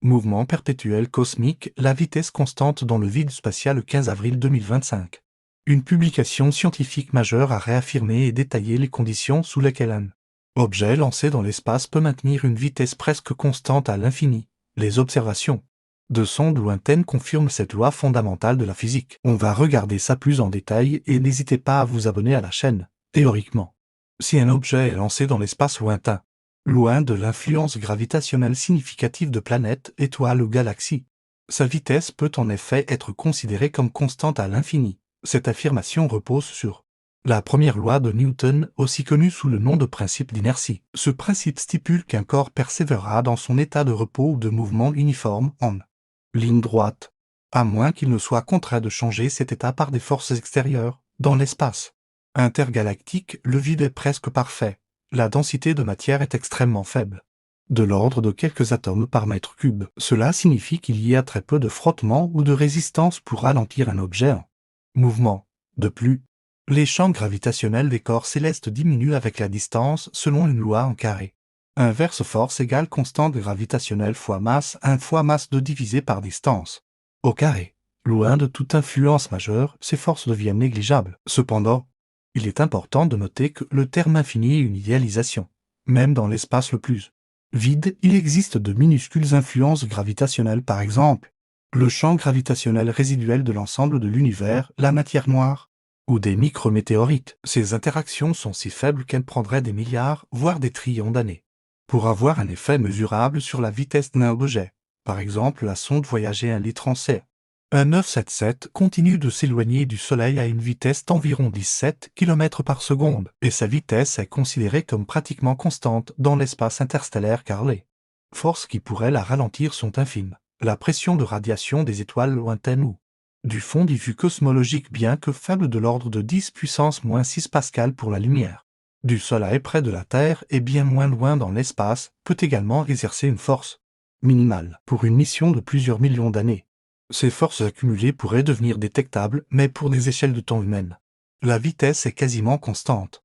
Mouvement perpétuel cosmique, la vitesse constante dans le vide spatial le 15 avril 2025. Une publication scientifique majeure a réaffirmé et détaillé les conditions sous lesquelles un objet lancé dans l'espace peut maintenir une vitesse presque constante à l'infini. Les observations de sondes lointaines confirment cette loi fondamentale de la physique. On va regarder ça plus en détail et n'hésitez pas à vous abonner à la chaîne. Théoriquement, si un objet est lancé dans l'espace lointain, loin de l'influence gravitationnelle significative de planètes, étoiles ou galaxies, sa vitesse peut en effet être considérée comme constante à l'infini. Cette affirmation repose sur la première loi de Newton, aussi connue sous le nom de principe d'inertie. Ce principe stipule qu'un corps persévérera dans son état de repos ou de mouvement uniforme en ligne droite, à moins qu'il ne soit contraint de changer cet état par des forces extérieures. Dans l'espace intergalactique, le vide est presque parfait. La densité de matière est extrêmement faible, de l'ordre de quelques atomes par mètre cube. Cela signifie qu'il y a très peu de frottement ou de résistance pour ralentir un objet en mouvement. De plus, les champs gravitationnels des corps célestes diminuent avec la distance selon une loi en carré. Inverse force égale constante gravitationnelle fois masse 1 fois masse 2 divisé par distance au carré. Loin de toute influence majeure, ces forces deviennent négligeables. Cependant, il est important de noter que le terme infini est une idéalisation. Même dans l'espace le plus vide, il existe de minuscules influences gravitationnelles, par exemple le champ gravitationnel résiduel de l'ensemble de l'univers, la matière noire, ou des micrométéorites. Ces interactions sont si faibles qu'elles prendraient des milliards, voire des trillions d'années pour avoir un effet mesurable sur la vitesse d'un objet. Par exemple, la sonde Voyager 1 litre en C. 1977 continue de s'éloigner du Soleil à une vitesse d'environ 17 km par seconde, et sa vitesse est considérée comme pratiquement constante dans l'espace interstellaire car les forces qui pourraient la ralentir sont infimes. La pression de radiation des étoiles lointaines ou du fond diffus cosmologique, bien que faible, de l'ordre de 10 puissance moins 6 pascal pour la lumière du Soleil près de la Terre et bien moins loin dans l'espace, peut également exercer une force minimale pour une mission de plusieurs millions d'années. Ces forces accumulées pourraient devenir détectables, mais pour des échelles de temps humaines, la vitesse est quasiment constante.